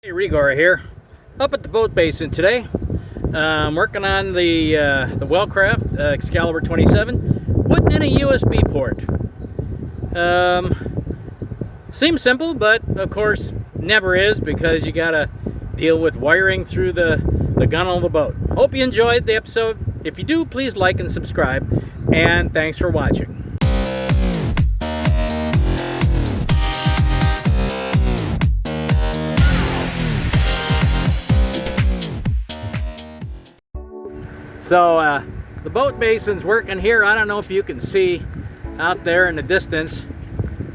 Hey, Rigor here, up at the boat basin today. I'm working on the Wellcraft Excalibur 27, putting in a USB port. Seems simple, but of course never is, because you gotta deal with wiring through the gunnel of the boat. Hope you enjoyed the episode. If you do, please like and subscribe, and thanks for watching. So the boat basin's working here. I don't know if you can see out there in the distance.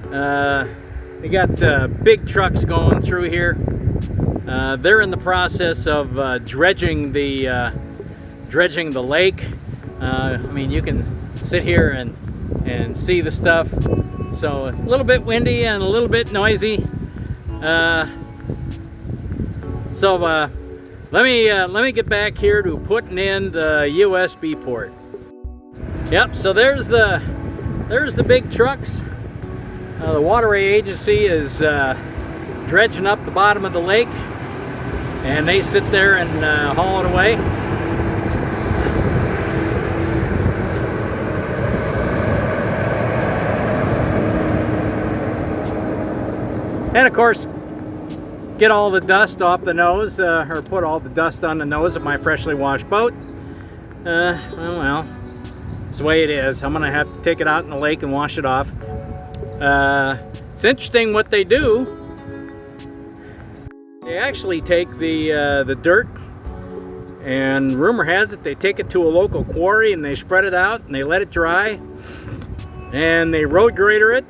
We got big trucks going through here. They're in the process of dredging the lake. I mean, you can sit here and see the stuff. So a little bit windy and a little bit noisy. Let me get back here to putting in the USB port. Yep, so there's the big trucks. The waterway agency is dredging up the bottom of the lake, and they sit there and haul it away. And of course, get all the dust off the nose, or put all the dust on the nose of my freshly washed boat. Well, it's the way it is. I'm gonna have to take it out in the lake and wash it off. It's interesting what they do. They actually take the dirt, and rumor has it they take it to a local quarry and they spread it out and they let it dry, and they road grader it.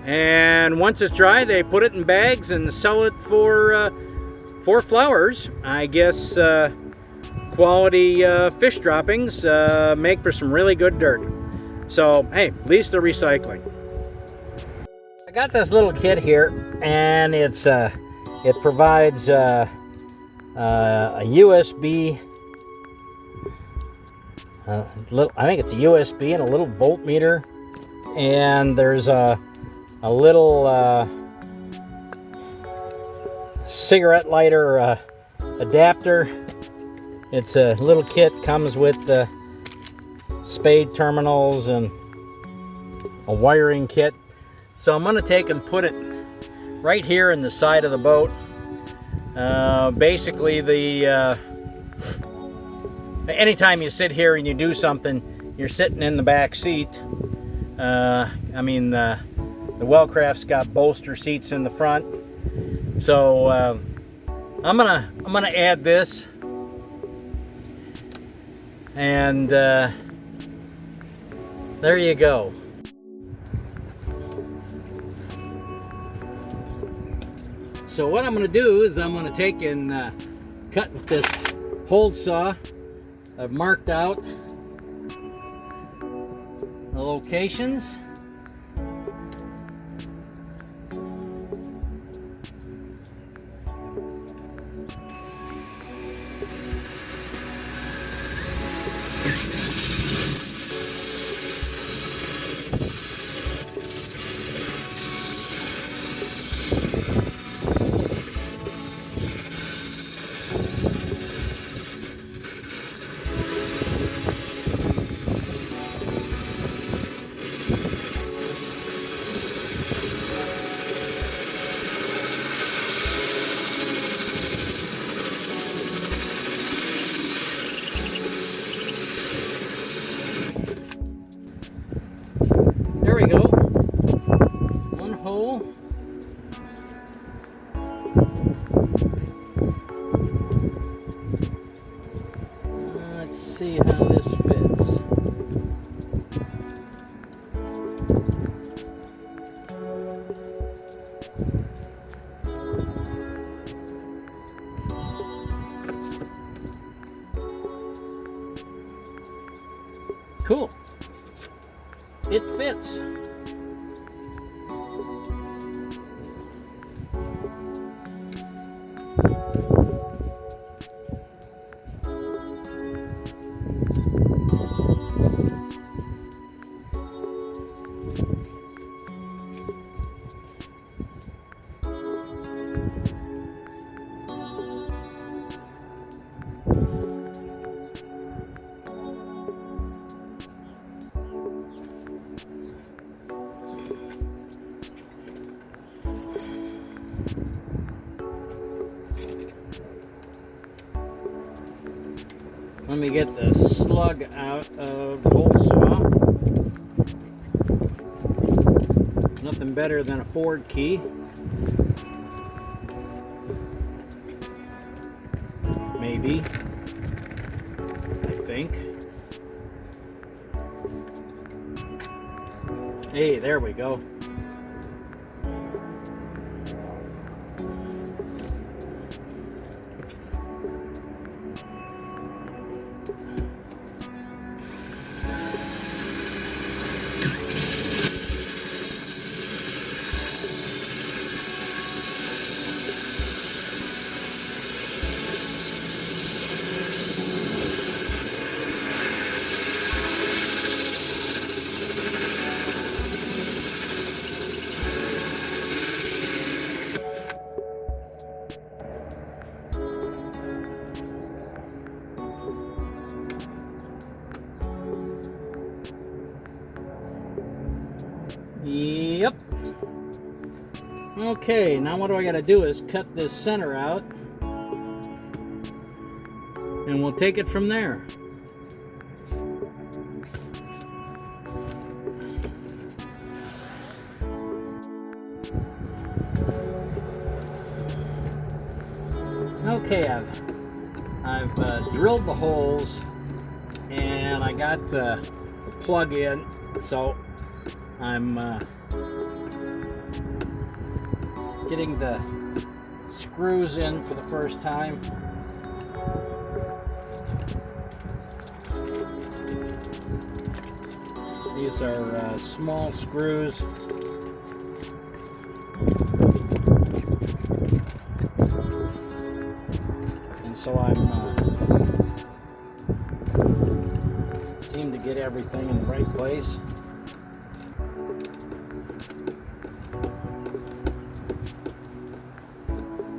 And once it's dry, they put it in bags and sell it for flowers. I guess quality fish droppings make for some really good dirt. So hey, at least they're recycling. I got this little kit here, and it provides a USB. I think it's a USB and a little voltmeter, and there's a little cigarette lighter adapter. It's a little kit, comes with the spade terminals and a wiring kit. So I'm going to take and put it right here in the side of the boat. Basically, anytime you sit here and you do something, you're sitting in the back seat. I mean, the Wellcraft's got bolster seats in the front, so I'm gonna add this, and there you go. So what I'm gonna do is I'm gonna take and cut with this hold saw. I've marked out the locations. There we go. One hole. Let's see how this fits. Cool. It fits. Let me get the slug out of the hole saw. Nothing better than a Ford key. Maybe. I think. Hey, there we go. Yep. Okay, now what I gotta do is cut this center out, and we'll take it from there. Okay, I've drilled the holes, and I got the plug in, so I'm getting the screws in for the first time. These are small screws. And so I'm seem to get everything in the right place.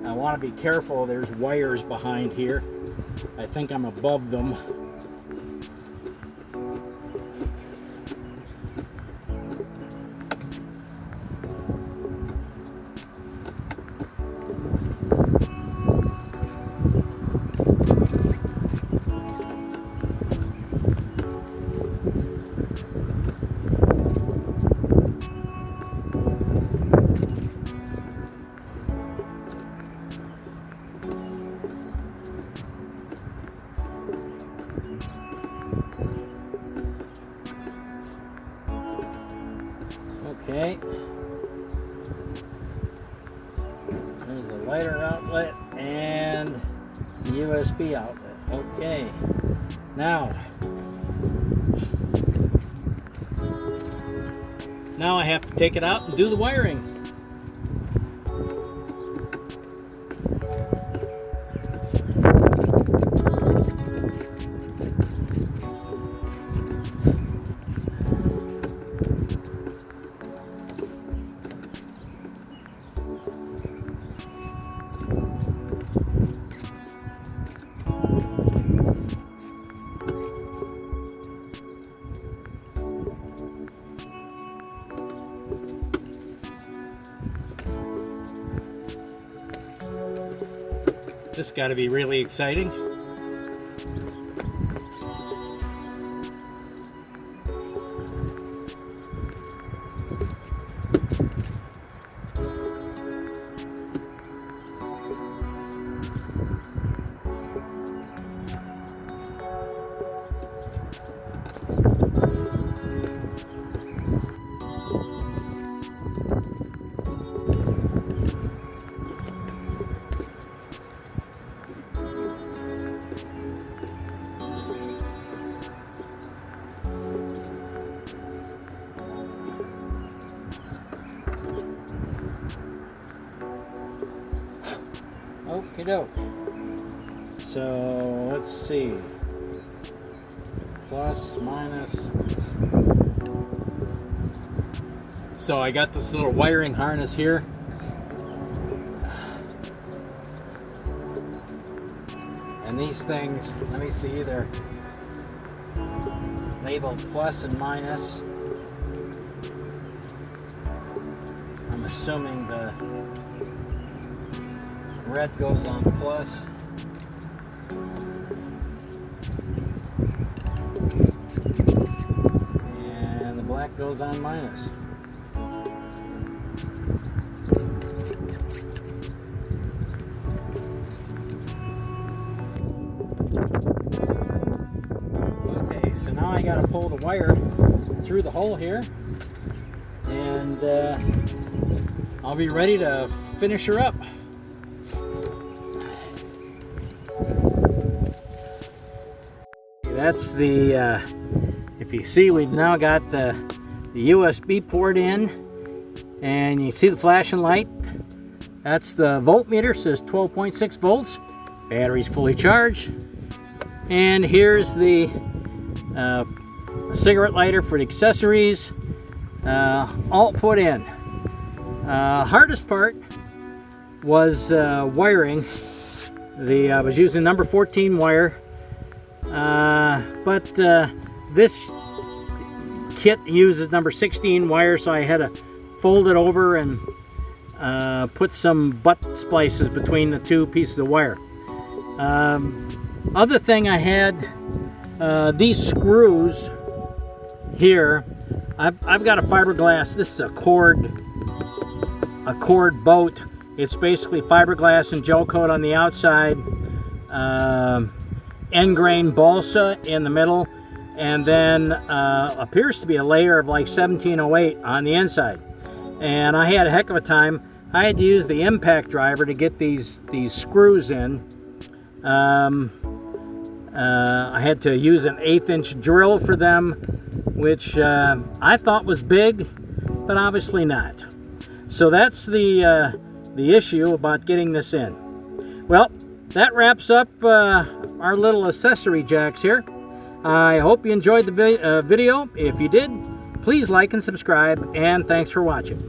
I want to be careful, there's wires behind here. I think I'm above them. Okay, there's the lighter outlet and the USB outlet. Okay, now I have to take it out and do the wiring. This has got to be really exciting. Okie doke. So let's see. Plus, minus. So I got this little wiring harness here. And these things, let me see, they're labeled plus and minus. I'm assuming the red goes on plus. that goes on minus. Okay, so now I got to pull the wire through the hole here, and I'll be ready to finish her up. That's the, if you see, we've now got the USB port in, and you see the flashing light. That's the voltmeter, says 12.6 volts. Battery's fully charged. And here's the cigarette lighter for the accessories, all put in. Hardest part was wiring. I was using number 14 wire, but this kit uses number 16 wire, so I had to fold it over and put some butt splices between the two pieces of wire. Other thing I had, these screws here, I've got a fiberglass. This is a cord boat. It's basically fiberglass and gel coat on the outside, end grain balsa in the middle, and then appears to be a layer of like 1708 on the inside. And I had a heck of a time. I had to use the impact driver to get these screws in. I had to use an 1/8 inch drill for them, which I thought was big, but obviously not. So that's the issue about getting this in. Well, that wraps up our little accessory jacks here. I hope you enjoyed the video. If you did, please like and subscribe, and thanks for watching.